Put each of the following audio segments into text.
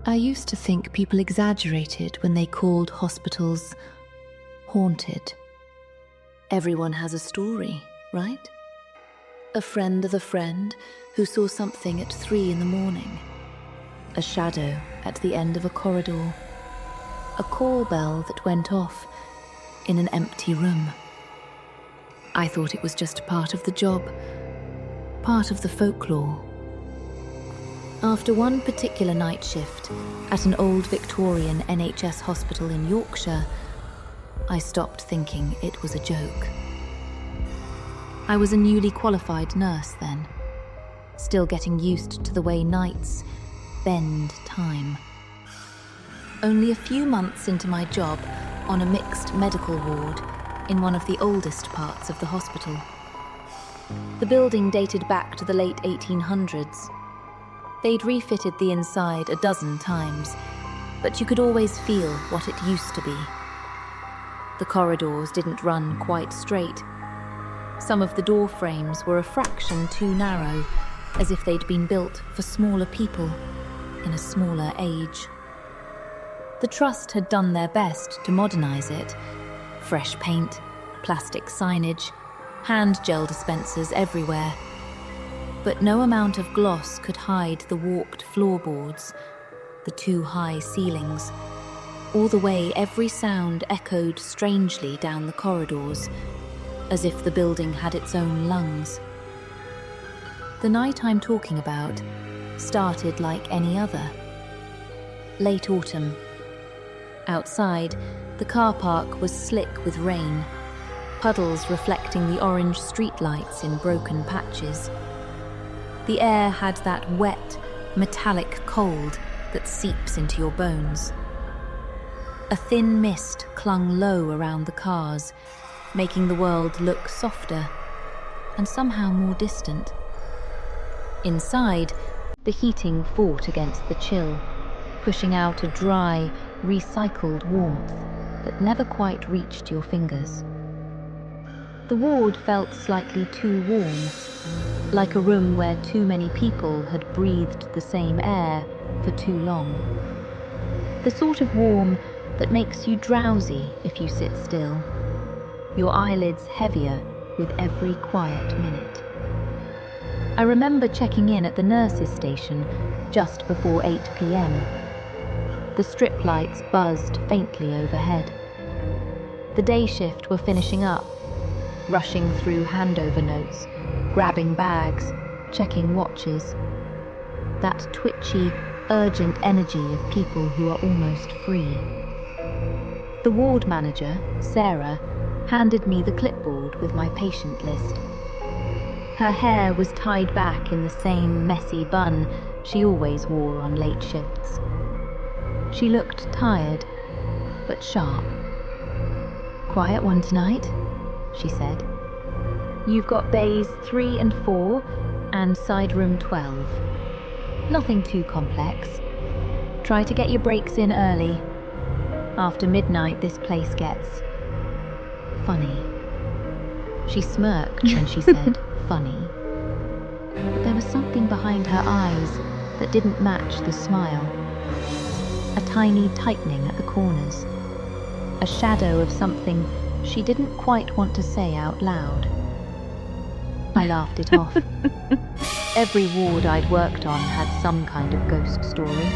I used to think people exaggerated when they called hospitals haunted. Everyone has a story, right? A friend of a friend who saw something at 3 a.m, a shadow at the end of a corridor, a call bell that went off in an empty room. I thought it was just part of the job, part of the folklore. After one particular night shift at an old Victorian NHS hospital in Yorkshire, I stopped thinking it was a joke. I was a newly qualified nurse then, still getting used to the way nights bend time. Only a few months into my job on a mixed medical ward in one of the oldest parts of the hospital. The building dated back to the late 1800s. They'd refitted the inside a dozen times, but you could always feel what it used to be. The corridors didn't run quite straight. Some of the door frames were a fraction too narrow, as if they'd been built for smaller people in a smaller age. The trust had done their best to modernise it. Fresh paint, plastic signage, hand gel dispensers everywhere. But no amount of gloss could hide the warped floorboards, the too high ceilings, or the way every sound echoed strangely down the corridors, as if the building had its own lungs. The night I'm talking about started like any other. Late autumn. Outside, the car park was slick with rain, puddles reflecting the orange streetlights in broken patches. The air had that wet, metallic cold that seeps into your bones. A thin mist clung low around the cars, making the world look softer and somehow more distant. Inside, the heating fought against the chill, pushing out a dry, recycled warmth that never quite reached your fingers. The ward felt slightly too warm, like a room where too many people had breathed the same air for too long. The sort of warm that makes you drowsy if you sit still, your eyelids heavier with every quiet minute. I remember checking in at the nurses' station just before 8 p.m. The strip lights buzzed faintly overhead. The day shift were finishing up, rushing through handover notes, grabbing bags, checking watches. That twitchy, urgent energy of people who are almost free. The ward manager, Sarah, handed me the clipboard with my patient list. Her hair was tied back in the same messy bun she always wore on late shifts. She looked tired, but sharp. "Quiet one tonight," she said. "You've got bays 3 and 4 and side room 12. Nothing too complex. Try to get your breaks in early. After midnight, this place gets funny." She smirked when she said funny. But there was something behind her eyes that didn't match the smile. A tiny tightening at the corners. A shadow of something she didn't quite want to say out loud. I laughed it off. Every ward I'd worked on had some kind of ghost story.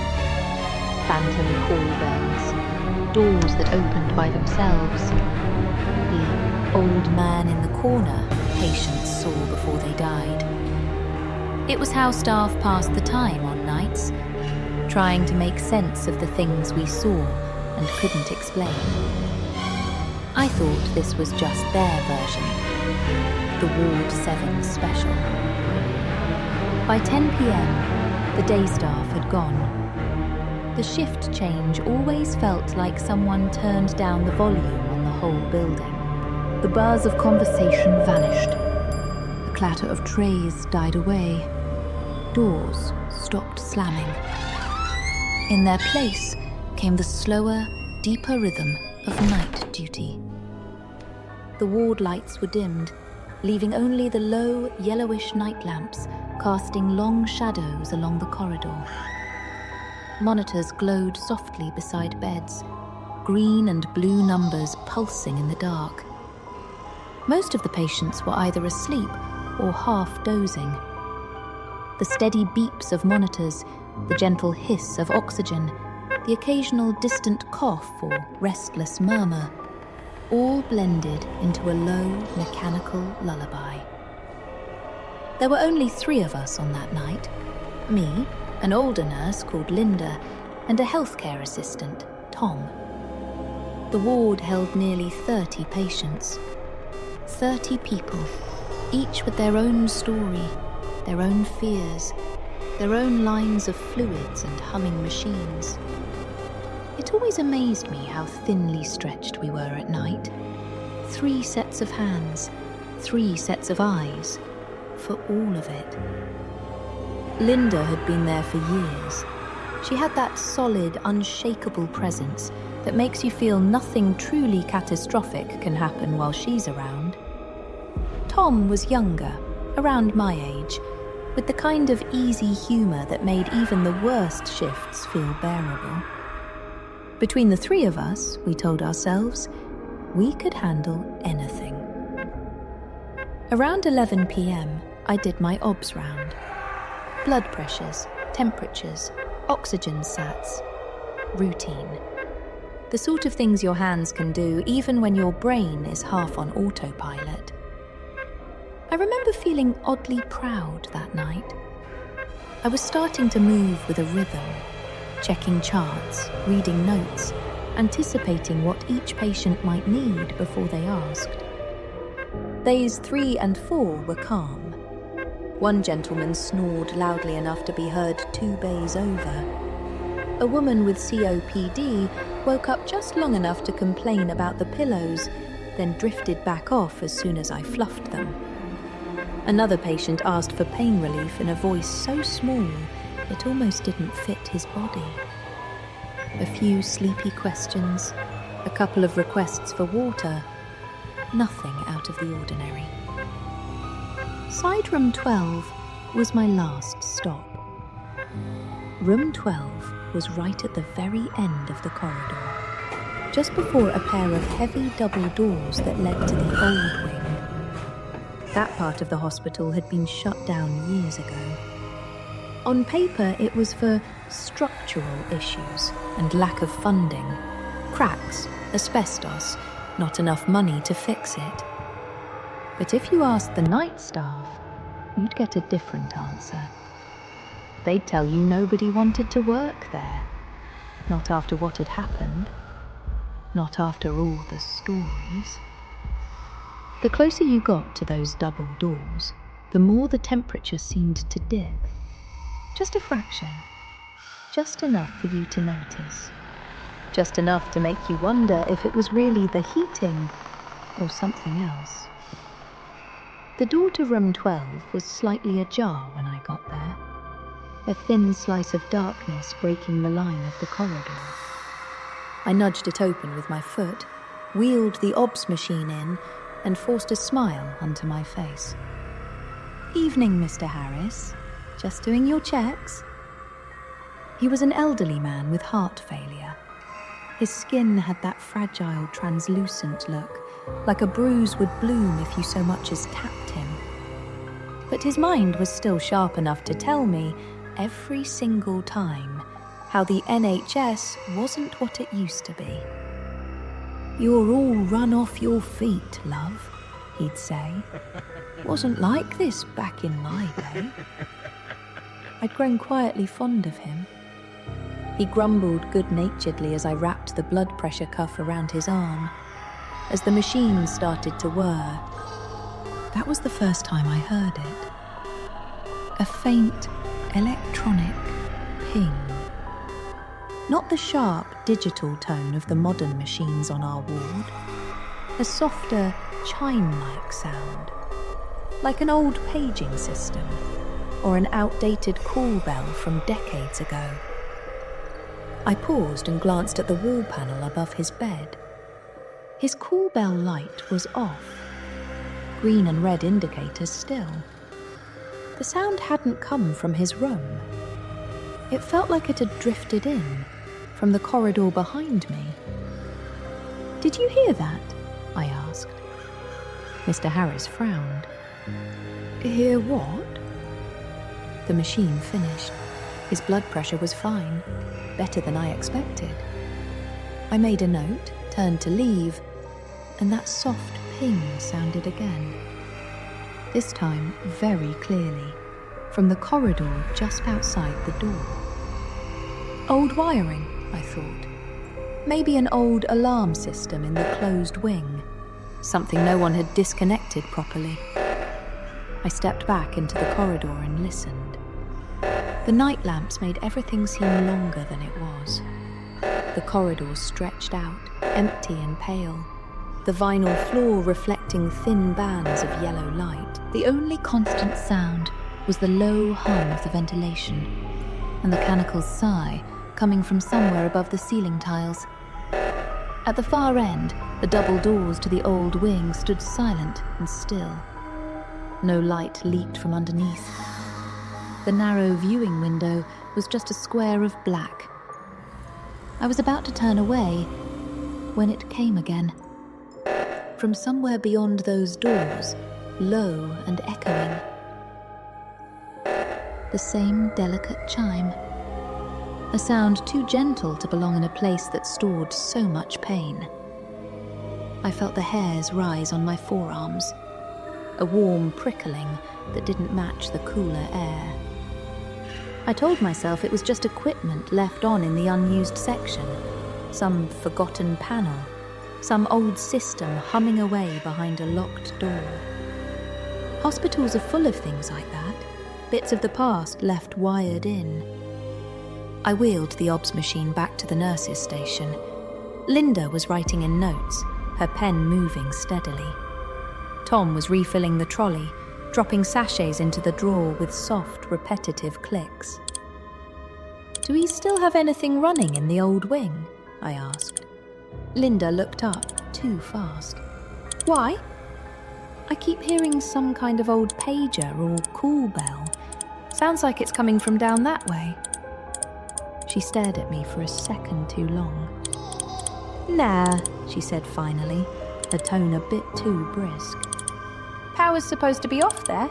Phantom call bells, doors that opened by themselves, the old man in the corner patients saw before they died. It was how staff passed the time on nights, trying to make sense of the things we saw and couldn't explain. I thought this was just their version, the Ward 7 special. By 10 p.m, the day staff had gone. The shift change always felt like someone turned down the volume on the whole building. The buzz of conversation vanished. The clatter of trays died away. Doors stopped slamming. In their place came the slower, deeper rhythm of night duty. The ward lights were dimmed, leaving only the low, yellowish night lamps casting long shadows along the corridor. Monitors glowed softly beside beds, green and blue numbers pulsing in the dark. Most of the patients were either asleep or half dozing. The steady beeps of monitors, the gentle hiss of oxygen, the occasional distant cough or restless murmur, all blended into a low, mechanical lullaby. There were only 3 of us on that night. Me, an older nurse called Linda, and a healthcare assistant, Tom. The ward held nearly 30 patients. 30 people, each with their own story, their own fears, their own lines of fluids and humming machines. It always amazed me how thinly stretched we were at night. 3 sets of hands, 3 sets of eyes, for all of it. Linda had been there for years. She had that solid, unshakable presence that makes you feel nothing truly catastrophic can happen while she's around. Tom was younger, around my age, with the kind of easy humour that made even the worst shifts feel bearable. Between the 3 of us, we told ourselves, we could handle anything. Around 11 p.m, I did my OBS round. Blood pressures, temperatures, oxygen sats. Routine. The sort of things your hands can do even when your brain is half on autopilot. I remember feeling oddly proud that night. I was starting to move with a rhythm, checking charts, reading notes, anticipating what each patient might need before they asked. Days 3 and 4 were calm. One gentleman snored loudly enough to be heard 2 bays over. A woman with COPD woke up just long enough to complain about the pillows, then drifted back off as soon as I fluffed them. Another patient asked for pain relief in a voice so small it almost didn't fit his body. A few sleepy questions, a couple of requests for water, nothing out of the ordinary. Side room 12 was my last stop. Room 12 was right at the very end of the corridor, just before a pair of heavy double doors that led to the old wing. That part of the hospital had been shut down years ago. On paper, it was for structural issues and lack of funding. Cracks, asbestos, not enough money to fix it. But if you asked the night staff, you'd get a different answer. They'd tell you nobody wanted to work there. Not after what had happened. Not after all the stories. The closer you got to those double doors, the more the temperature seemed to dip. Just a fraction. Just enough for you to notice. Just enough to make you wonder if it was really the heating or something else. The door to room 12 was slightly ajar when I got there. A thin slice of darkness breaking the line of the corridor. I nudged it open with my foot, wheeled the OBS machine in, and forced a smile onto my face. "Evening, Mr. Harris. Just doing your checks?" He was an elderly man with heart failure. His skin had that fragile, translucent look, like a bruise would bloom if you so much as tapped him. But his mind was still sharp enough to tell me, every single time, how the NHS wasn't what it used to be. "You're all run off your feet, love," he'd say. "Wasn't like this back in my day." I'd grown quietly fond of him. He grumbled good-naturedly as I wrapped the blood pressure cuff around his arm. As the machine started to whir, that was the first time I heard it. A faint, electronic ping. Not the sharp, digital tone of the modern machines on our ward. A softer, chime-like sound. Like an old paging system, or an outdated call bell from decades ago. I paused and glanced at the wall panel above his bed. His call bell light was off. Green and red indicators still. The sound hadn't come from his room. It felt like it had drifted in from the corridor behind me. "Did you hear that?" I asked. Mr. Harris frowned. "Hear what?" The machine finished. His blood pressure was fine, better than I expected. I made a note, turned to leave, and that soft ping sounded again. This time very clearly, from the corridor just outside the door. Old wiring, I thought. Maybe an old alarm system in the closed wing. Something no one had disconnected properly. I stepped back into the corridor and listened. The night lamps made everything seem longer than it was. The corridor stretched out, empty and pale. The vinyl floor reflecting thin bands of yellow light. The only constant sound was the low hum of the ventilation, and the mechanical's sigh coming from somewhere above the ceiling tiles. At the far end, the double doors to the old wing stood silent and still. No light leaked from underneath. The narrow viewing window was just a square of black. I was about to turn away when it came again. From somewhere beyond those doors, low and echoing. The same delicate chime. A sound too gentle to belong in a place that stored so much pain. I felt the hairs rise on my forearms, a warm prickling that didn't match the cooler air. I told myself it was just equipment left on in the unused section, some forgotten panel, some old system humming away behind a locked door. Hospitals are full of things like that, bits of the past left wired in. I wheeled the OBS machine back to the nurses' station. Linda was writing in notes, her pen moving steadily. Tom was refilling the trolley, dropping sachets into the drawer with soft, repetitive clicks. "Do we still have anything running in the old wing?" I asked. Linda looked up too fast. "Why?" "I keep hearing some kind of old pager or call bell. Sounds like it's coming from down that way." She stared at me for a second too long. "Nah," she said finally, her tone a bit too brisk. "Power's supposed to be off there.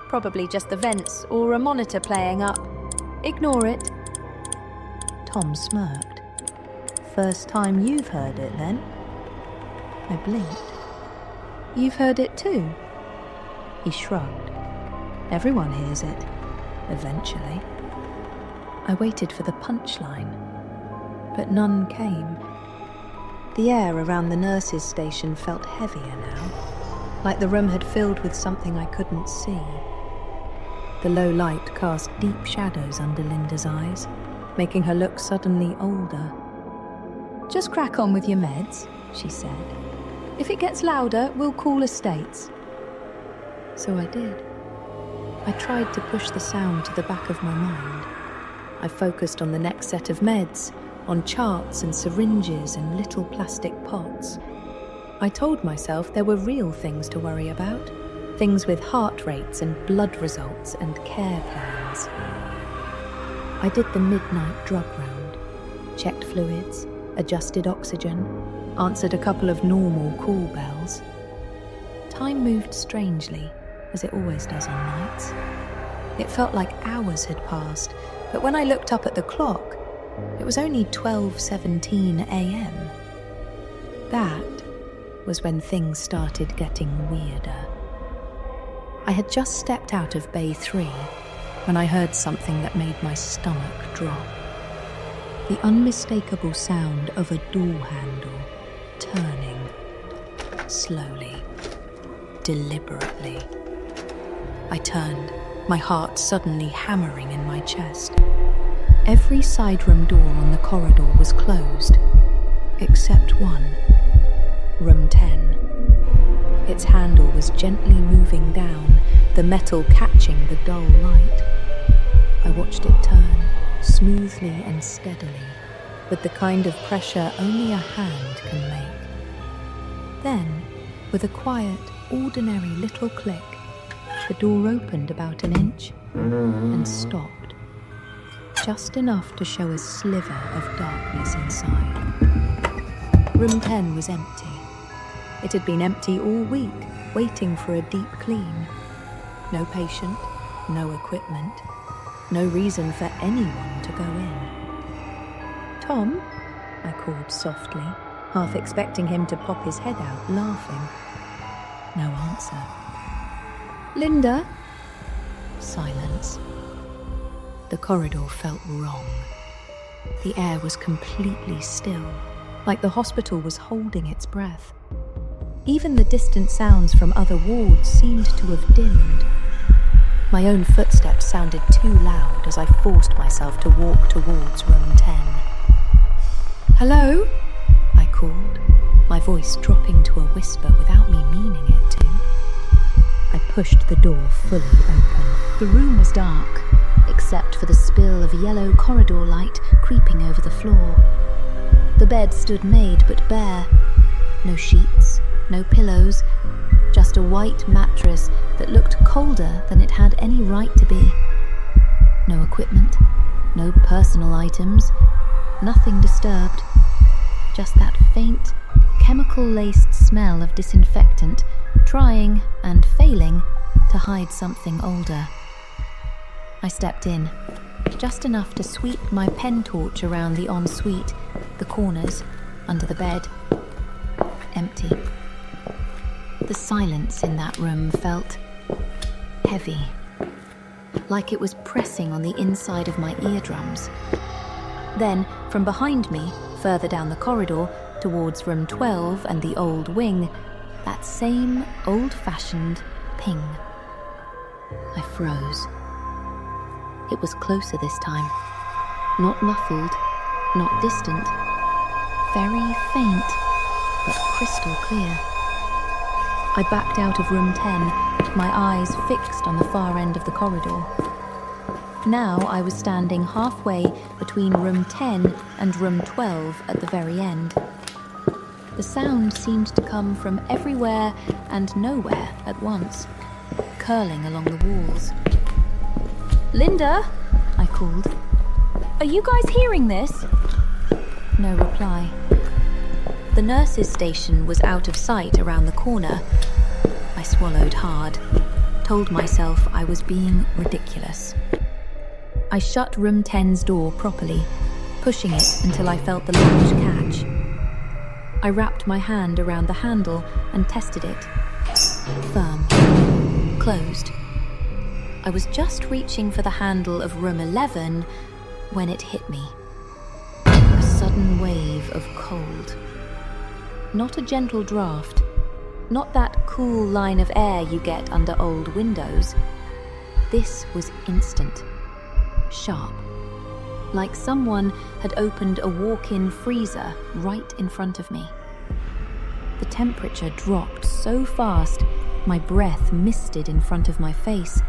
Probably just the vents or a monitor playing up. Ignore it." Tom smirked. "First time you've heard it, then?" I blinked. "You've heard it too?" He shrugged. "Everyone hears it, eventually." I waited for the punchline, but none came. The air around the nurses' station felt heavier now, like the room had filled with something I couldn't see. The low light cast deep shadows under Linda's eyes, making her look suddenly older. "Just crack on with your meds," she said. "If it gets louder, we'll call estates." So I did. I tried to push the sound to the back of my mind. I focused on the next set of meds, on charts and syringes and little plastic pots. I told myself there were real things to worry about, things with heart rates and blood results and care plans. I did the midnight drug round, checked fluids, adjusted oxygen, answered a couple of normal call bells. Time moved strangely, as it always does on nights. It felt like hours had passed, but when I looked up at the clock, it was only 12:17 a.m. That was when things started getting weirder. I had just stepped out of Bay 3 when I heard something that made my stomach drop. The unmistakable sound of a door handle turning, slowly, deliberately. I turned, my heart suddenly hammering in my chest. Every side room door on the corridor was closed, except one. Room 10. Its handle was gently moving down, the metal catching the dull light. I watched it turn, smoothly and steadily, with the kind of pressure only a hand can make. Then, with a quiet, ordinary little click, the door opened about an inch and stopped. just enough to show a sliver of darkness inside. Room 10 was empty. It had been empty all week, waiting for a deep clean. No patient, no equipment, no reason for anyone to go in. "Tom?" I called softly, half expecting him to pop his head out, laughing. No answer. "Linda?" Silence. The corridor felt wrong. The air was completely still, like the hospital was holding its breath. Even the distant sounds from other wards seemed to have dimmed. My own footsteps sounded too loud as I forced myself to walk towards room 10. "Hello?" I called, my voice dropping to a whisper without me meaning it to. I pushed the door fully open. The room was dark, except for the spill of yellow corridor light creeping over the floor. The bed stood made but bare. No sheets, no pillows, just a white mattress that looked colder than it had any right to be. No equipment, no personal items, nothing disturbed. Just that faint, chemical-laced smell of disinfectant, trying and failing to hide something older. I stepped in, just enough to sweep my pen torch around the ensuite, the corners, under the bed. Empty. The silence in that room felt heavy, like it was pressing on the inside of my eardrums. Then, from behind me, further down the corridor, towards room 12 and the old wing, that same old-fashioned ping. I froze. It was closer this time. Not muffled, not distant. Very faint, but crystal clear. I backed out of room 10, my eyes fixed on the far end of the corridor. Now I was standing halfway between room 10 and room 12 at the very end. The sound seemed to come from everywhere and nowhere at once, curling along the walls. "Linda?" I called. "Are you guys hearing this?" No reply. The nurse's station was out of sight around the corner. I swallowed hard, told myself I was being ridiculous. I shut room 10's door properly, pushing it until I felt the latch catch. I wrapped my hand around the handle and tested it. Firm. Closed. I was just reaching for the handle of room 11 when it hit me. A sudden wave of cold. Not a gentle draft. Not that cool line of air you get under old windows. This was instant. Sharp. Like someone had opened a walk-in freezer right in front of me. The temperature dropped so fast, my breath misted in front of my face.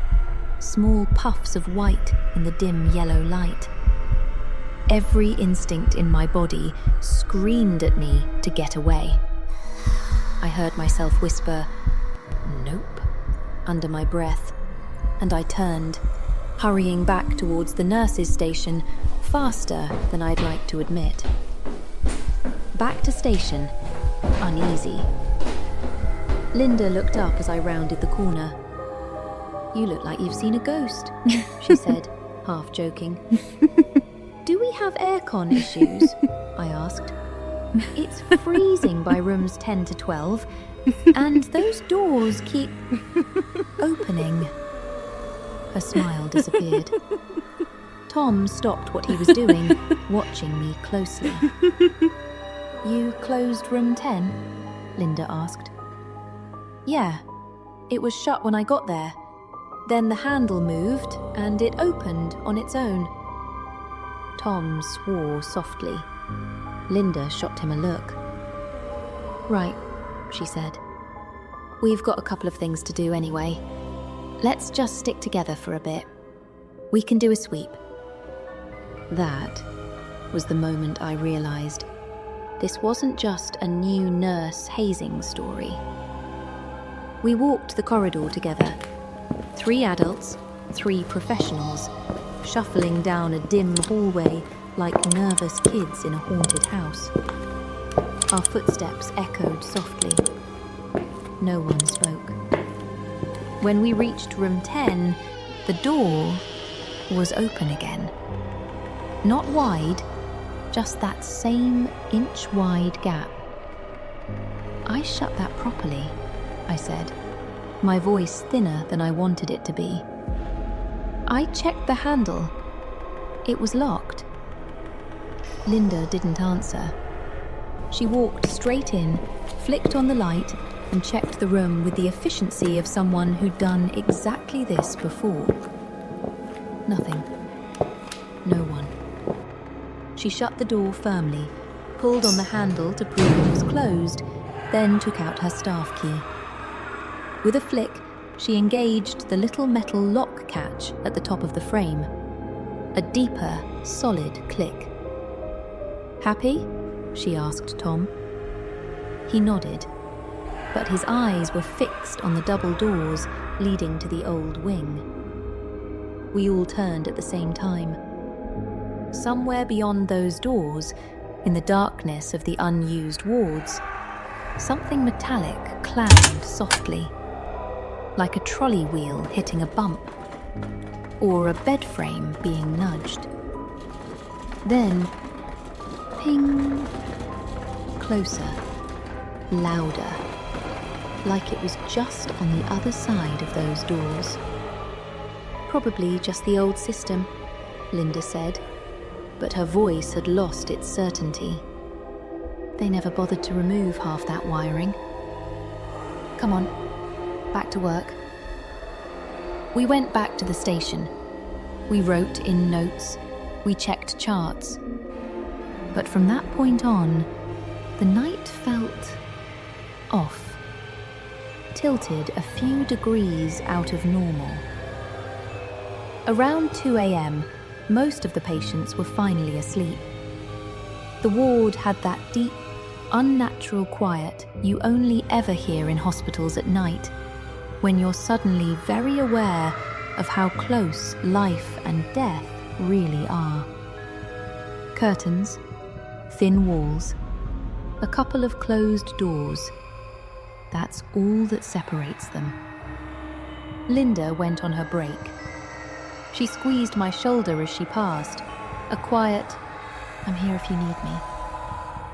Small puffs of white in the dim yellow light. Every instinct in my body screamed at me to get away. I heard myself whisper, "Nope," under my breath, and I turned, hurrying back towards the nurse's station, faster than I'd like to admit. Back to station, uneasy. Linda looked up as I rounded the corner. "You look like you've seen a ghost," she said, half joking. "Do we have aircon issues?" I asked. "It's freezing by rooms 10 to 12, and those doors keep opening." Her smile disappeared. Tom stopped what he was doing, watching me closely. "You closed room 10?" Linda asked. "Yeah, it was shut when I got there. Then the handle moved, and it opened on its own." Tom swore softly. Linda shot him a look. "Right," she said. "We've got a couple of things to do anyway. Let's just stick together for a bit. We can do a sweep." That was the moment I realized this wasn't just a new nurse hazing story. We walked the corridor together. 3 adults, 3 professionals, shuffling down a dim hallway like nervous kids in a haunted house. Our footsteps echoed softly. No one spoke. When we reached room 10, the door was open again. Not wide, just that same inch-wide gap. "I shut that properly," I said, my voice thinner than I wanted it to be. "I checked the handle. It was locked." Linda didn't answer. She walked straight in, flicked on the light, and checked the room with the efficiency of someone who'd done exactly this before. Nothing. No one. She shut the door firmly, pulled on the handle to prove it was closed, then took out her staff key. With a flick, she engaged the little metal lock catch at the top of the frame. A deeper, solid click. "Happy?" she asked Tom. He nodded, but his eyes were fixed on the double doors leading to the old wing. We all turned at the same time. Somewhere beyond those doors, in the darkness of the unused wards, something metallic clanged softly, like a trolley wheel hitting a bump, or a bed frame being nudged. Then, ping, closer, louder, like it was just on the other side of those doors. "Probably just the old system," Linda said, but her voice had lost its certainty. "They never bothered to remove half that wiring. Come on, back to work." We went back to the station. We wrote in notes. We checked charts. But from that point on, the night felt off, tilted a few degrees out of normal. Around 2 a.m, most of the patients were finally asleep. The ward had that deep, unnatural quiet you only ever hear in hospitals at night, when you're suddenly very aware of how close life and death really are. Curtains, thin walls, a couple of closed doors. That's all that separates them. Linda went on her break. She squeezed my shoulder as she passed, a quiet, "I'm here if you need me,"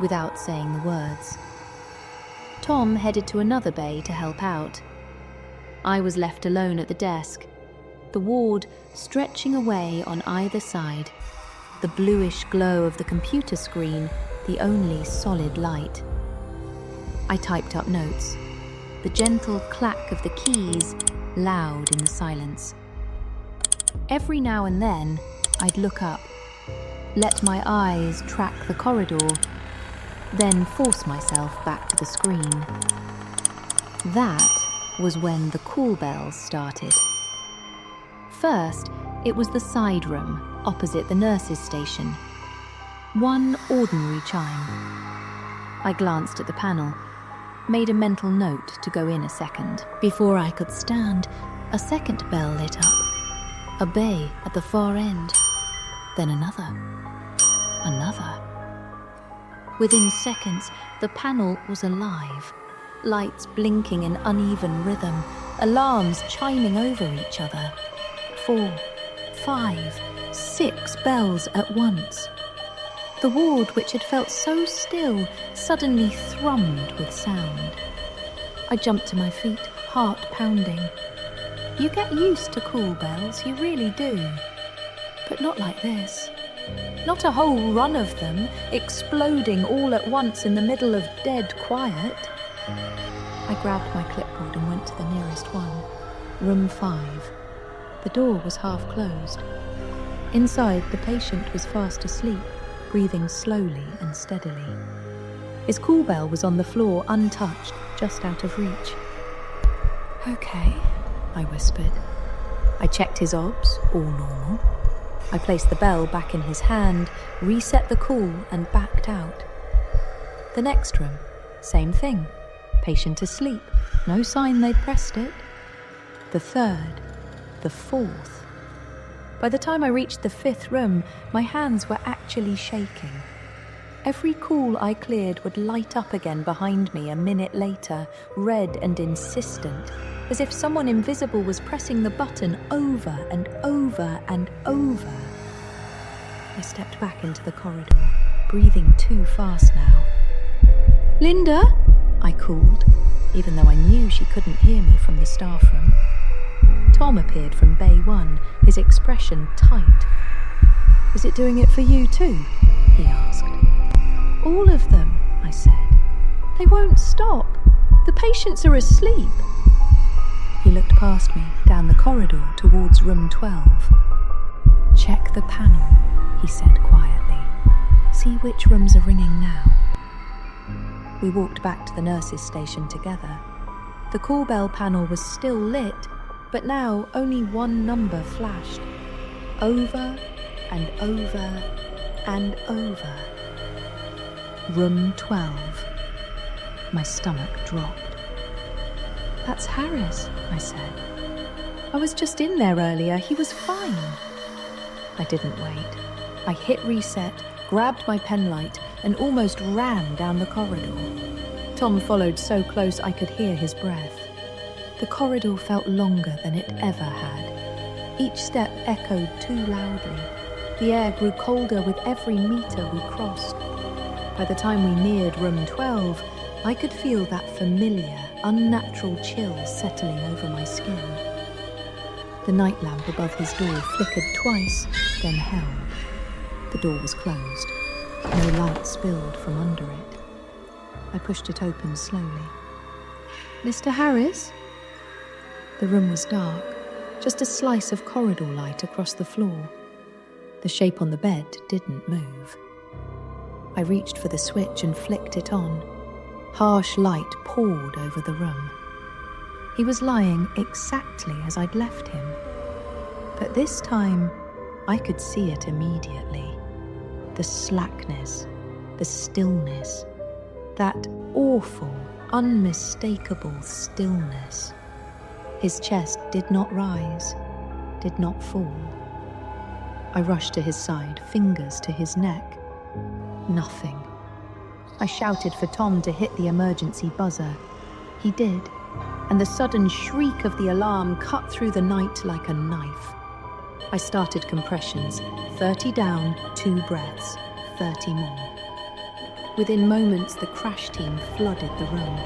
without saying the words. Tom headed to another bay to help out. I was left alone at the desk, the ward stretching away on either side, the bluish glow of the computer screen the only solid light. I typed up notes, the gentle clack of the keys loud in the silence. Every now and then, I'd look up, let my eyes track the corridor, then force myself back to the screen. That was when the call bells started. First, it was the side room opposite the nurses' station. One ordinary chime. I glanced at the panel, made a mental note to go in a second. Before I could stand, a second bell lit up. A bay at the far end. Then another. Another. Within seconds, the panel was alive. Lights blinking in uneven rhythm, alarms chiming over each other. 4, 5, 6 bells at once. The ward, which had felt so still, suddenly thrummed with sound. I jumped to my feet, heart pounding. You get used to call bells, you really do. But not like this. Not a whole run of them, exploding all at once in the middle of dead quiet. I grabbed my clipboard and went to the nearest one. Room 5. The door was half closed. Inside, the patient was fast asleep, breathing slowly and steadily. His call bell was on the floor, untouched, just out of reach. "Okay," I whispered. I checked his obs, all normal. I placed the bell back in his hand, reset the call, and backed out. The next room, same thing. Patient asleep, no sign they'd pressed it. The third, the fourth. By the time I reached the 5th room, my hands were actually shaking. Every call I cleared would light up again behind me a minute later, red and insistent, as if someone invisible was pressing the button over and over and over. I stepped back into the corridor, breathing too fast now. "Linda?" I called, even though I knew she couldn't hear me from the staff room. Tom appeared from Bay 1, his expression tight. "Is it doing it for you too?" he asked. "All of them," I said. "They won't stop. The patients are asleep." He looked past me, down the corridor towards room 12. "Check the panel," he said quietly. "See which rooms are ringing now." We walked back to the nurses' station together. The call bell panel was still lit, but now only one number flashed. Over and over and over. Room 12. My stomach dropped. "That's Harris," I said. "I was just in there earlier. He was fine." I didn't wait. I hit reset, grabbed my penlight, and almost ran down the corridor. Tom followed so close I could hear his breath. The corridor felt longer than it ever had. Each step echoed too loudly. The air grew colder with every meter we crossed. By the time we neared room 12, I could feel that familiar, unnatural chill settling over my skin. The night lamp above his door flickered twice, then held. The door was closed. No light spilled from under it. I pushed it open slowly. "Mr. Harris?" The room was dark, just a slice of corridor light across the floor. The shape on the bed didn't move. I reached for the switch and flicked it on. Harsh light poured over the room. He was lying exactly as I'd left him. But this time, I could see it immediately. The slackness, the stillness, that awful, unmistakable stillness. His chest did not rise, did not fall. I rushed to his side, fingers to his neck. Nothing. I shouted for Tom to hit the emergency buzzer. He did, and the sudden shriek of the alarm cut through the night like a knife. I started compressions, 30 down, 2 breaths, 30 more. Within moments, the crash team flooded the room.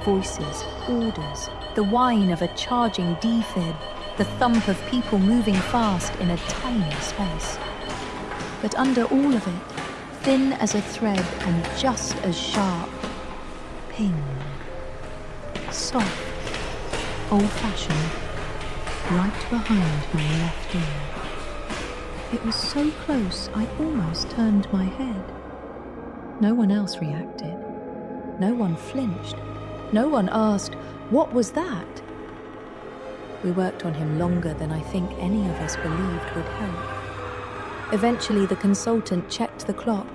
Voices, orders, the whine of a charging defib, the thump of people moving fast in a tiny space. But under all of it, thin as a thread and just as sharp, ping. Soft, old-fashioned, right behind my left ear. It was so close I almost turned my head. No one else reacted. No one flinched. No one asked, "What was that?" We worked on him longer than I think any of us believed would help. Eventually, the consultant checked the clock,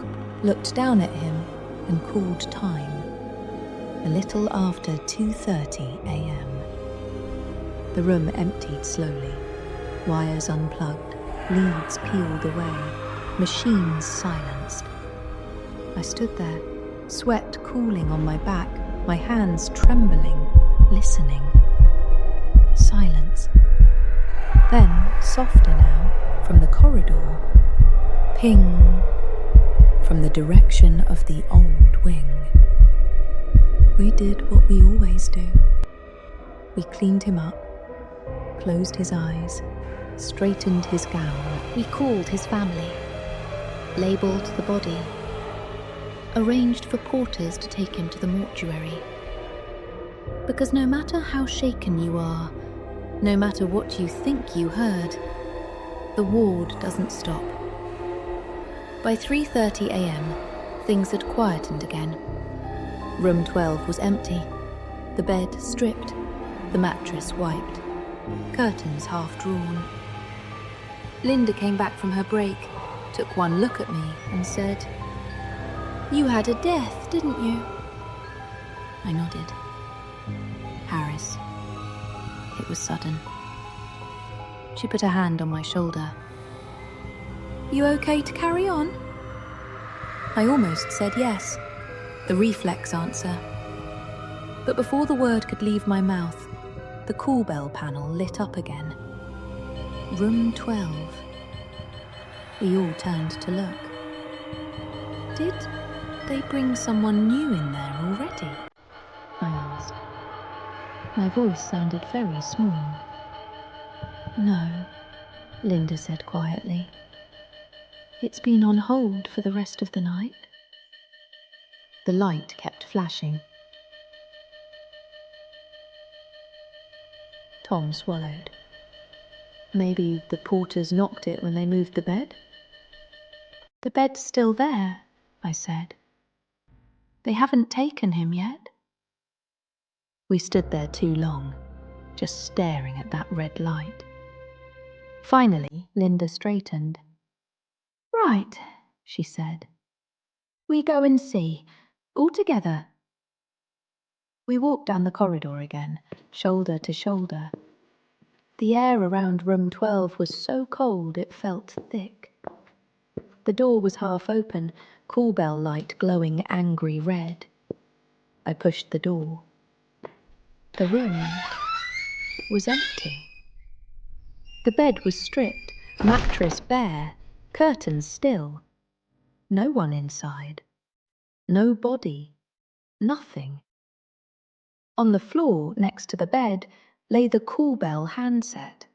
looked down at him, and called time. A little after 2:30 a.m. The room emptied slowly. Wires unplugged, leads peeled away, machines silenced. I stood there, sweat cooling on my back, my hands trembling, listening. Silence. Then, softer now, from the corridor, ping, from the direction of the old wing. We did what we always do. We cleaned him up, closed his eyes, straightened his gown. We called his family, labelled the body, arranged for porters to take him to the mortuary. Because no matter how shaken you are, no matter what you think you heard, the ward doesn't stop. By 3:30 a.m, things had quietened again. Room 12 was empty, the bed stripped, the mattress wiped, curtains half drawn. Linda came back from her break, took one look at me and said, "You had a death, didn't you?" I nodded. Harris. It was sudden. She put a hand on my shoulder, You okay to carry on? I almost said yes, the reflex answer. But before the word could leave my mouth, the call bell panel lit up again. Room 12. We all turned to look. Did they bring someone new in there already? I asked. My voice sounded very small. No, Linda said quietly. It's been on hold for the rest of the night. The light kept flashing. Tom swallowed. Maybe the porters knocked it when they moved the bed? The bed's still there, I said. They haven't taken him yet. We stood there too long, just staring at that red light. Finally, Linda straightened. Right, she said. We go and see, all together. We walked down the corridor again, shoulder to shoulder. The air around room 12 was so cold it felt thick. The door was half open, call bell light glowing angry red. I pushed the door. The room was empty. The bed was stripped, mattress bare, curtains still. No one inside. No body. Nothing. On the floor, next to the bed, lay the call bell handset.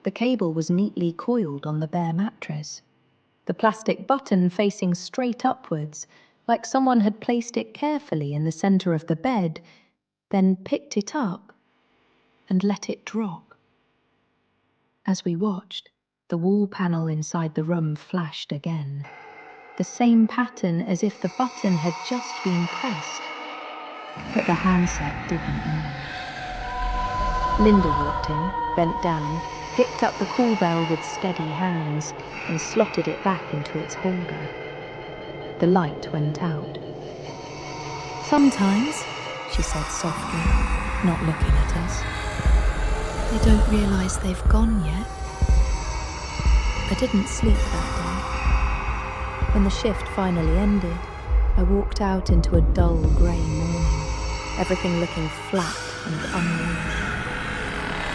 The cable was neatly coiled on the bare mattress. The plastic button facing straight upwards, like someone had placed it carefully in the centre of the bed, then picked it up and let it drop. As we watched, the wall panel inside the room flashed again. The same pattern as if the button had just been pressed. But the handset didn't move. Linda walked in, bent down, picked up the call bell with steady hands and slotted it back into its holder. The light went out. Sometimes, she said softly, not looking at us, they don't realise they've gone yet. I didn't sleep that day. When the shift finally ended, I walked out into a dull grey morning, everything looking flat and unreal.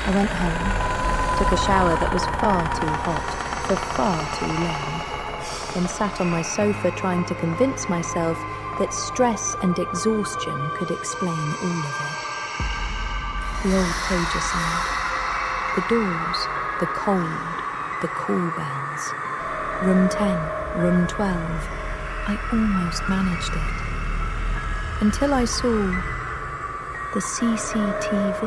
I went home, took a shower that was far too hot for far too long, then sat on my sofa trying to convince myself that stress and exhaustion could explain all of it. The old pager sound, the doors, the cold, the call bells. Room 10, room 12. I almost managed it. Until I saw the CCTV.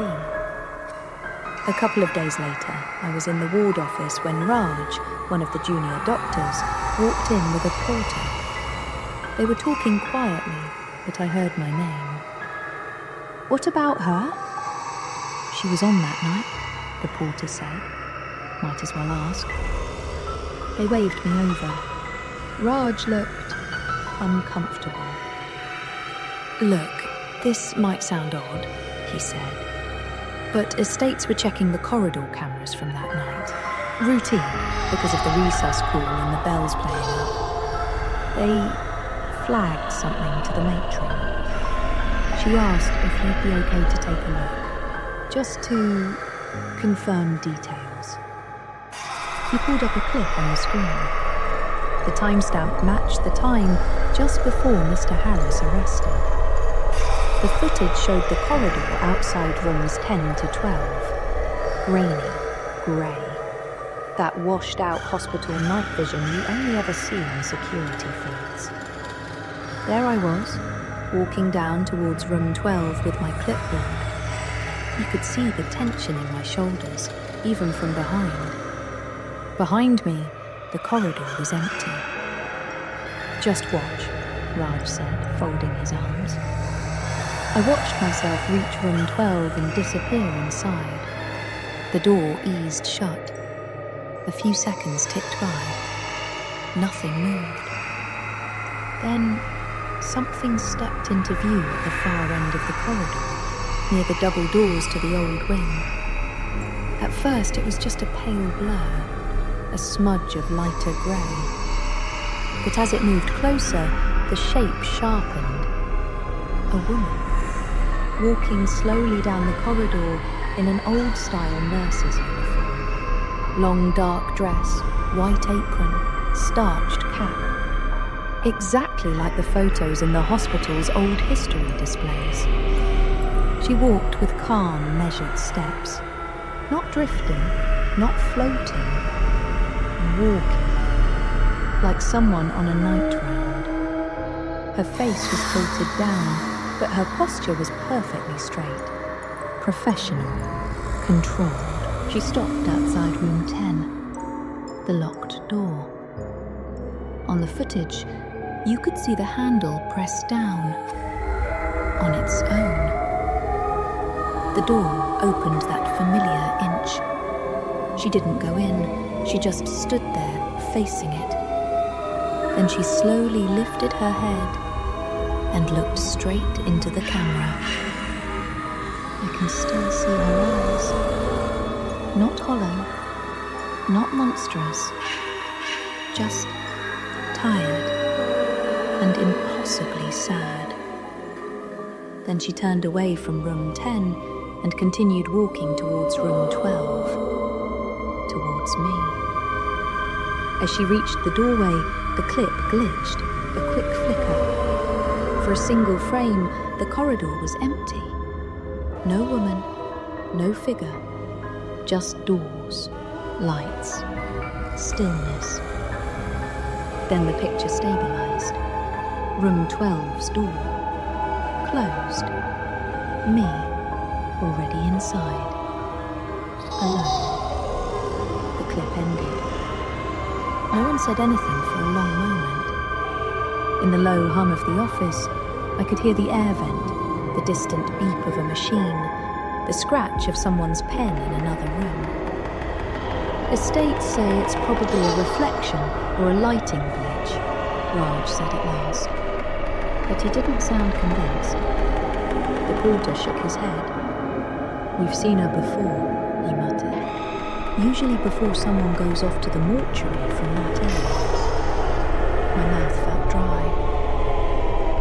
A couple of days later, I was in the ward office when Raj, one of the junior doctors, walked in with a porter. They were talking quietly, but I heard my name. What about her? She was on that night, the porter said. Might as well ask. They waved me over. Raj looked uncomfortable. Look, this might sound odd, he said, but estates were checking the corridor cameras from that night. Routine, because of the resus call and the bells playing up. They flagged something to the matron. She asked if he'd be okay to take a look, just to confirm details. He pulled up a clip on the screen. The timestamp matched the time just before Mr. Harris arrested. The footage showed the corridor outside rooms 10 to 12. Grainy, grey. That washed-out hospital night vision you only ever see on security feeds. There I was, walking down towards room 12 with my clipboard. You could see the tension in my shoulders, even from behind. Behind me, the corridor was empty. Just watch, Raj said, folding his arms. I watched myself reach room 12 and disappear inside. The door eased shut. A few seconds ticked by. Nothing moved. Then, something stepped into view at the far end of the corridor, near the double doors to the old wing. At first, it was just a pale blur, a smudge of lighter grey. But as it moved closer, the shape sharpened. A woman, walking slowly down the corridor in an old-style nurse's uniform. Long dark dress, white apron, starched cap. Exactly like the photos in the hospital's old history displays. She walked with calm, measured steps. Not drifting, not floating, walking. Like someone on a night round. Her face was tilted down, but her posture was perfectly straight. Professional, controlled. She stopped outside room 10, the locked door. On the footage, you could see the handle pressed down on its own. The door opened that familiar inch. She didn't go in, she just stood there, facing it. Then she slowly lifted her head and looked straight into the camera. I can still see her eyes. Not hollow, not monstrous, just tired and impossibly sad. Then she turned away from room 10 and continued walking towards room 12, towards me. As she reached the doorway, the clip glitched, a quick flicker. For a single frame, the corridor was empty. No woman, no figure, just doors, lights, stillness. Then the picture stabilized. Room 12's door, closed. Me, already inside, alone. The clip ended. No one said anything for a long moment. In the low hum of the office, I could hear the air vent, the distant beep of a machine, the scratch of someone's pen in another room. Estates say it's probably a reflection or a lighting glitch, Raj said at last. But he didn't sound convinced. The porter shook his head. We've seen her before, he muttered. Usually before someone goes off to the mortuary from that area. My mouth felt dry.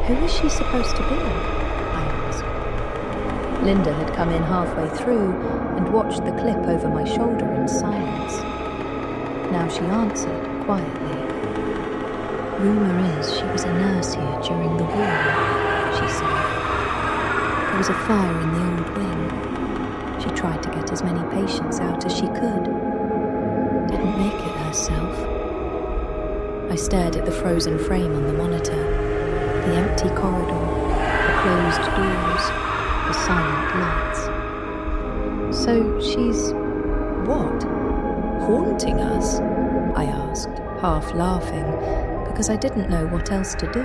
Who is she supposed to be? I asked. Linda had come in halfway through and watched the clip over my shoulder in silence. Now she answered quietly. Rumour is she was a nurse here during the war, she said. There was a fire in the old wing. She tried to get as many patients out as she could. Didn't make it herself. I stared at the frozen frame on the monitor, the empty corridor, the closed doors, the silent lights. So she's... what? Haunting us? I asked, half laughing, because I didn't know what else to do.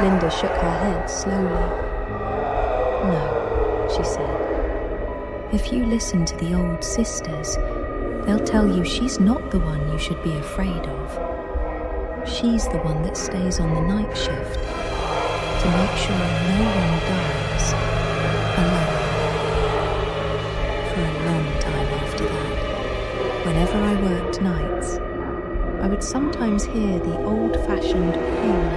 Linda shook her head slowly. No, she said. If you listen to the old sisters, they'll tell you she's not the one you should be afraid of. She's the one that stays on the night shift to make sure no one dies alone. For a long time after that, whenever I worked nights, I would sometimes hear the old-fashioned ping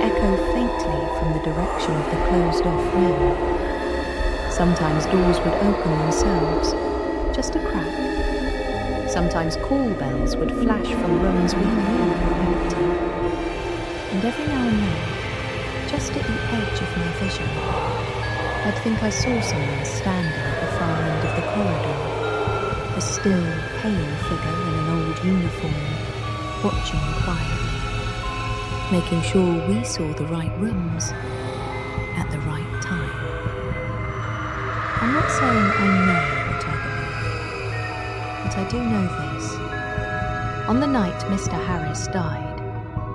echo faintly from the direction of the closed-off wing. Sometimes doors would open themselves, just a crack. Sometimes call bells would flash from rooms we knew were empty. And every now and then, just at the edge of my vision, I'd think I saw someone standing at the far end of the corridor, a still, pale figure in an old uniform, watching quietly, making sure we saw the right rooms at the right time. I'm not saying I know what I believe, but I do know this. On the night Mr. Harris died,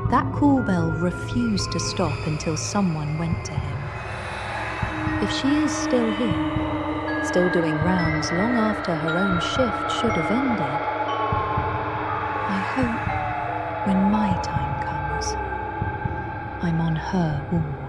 that call bell refused to stop until someone went to him. If she is still here, still doing rounds long after her own shift should have ended, I hope when my time comes, I'm on her wall.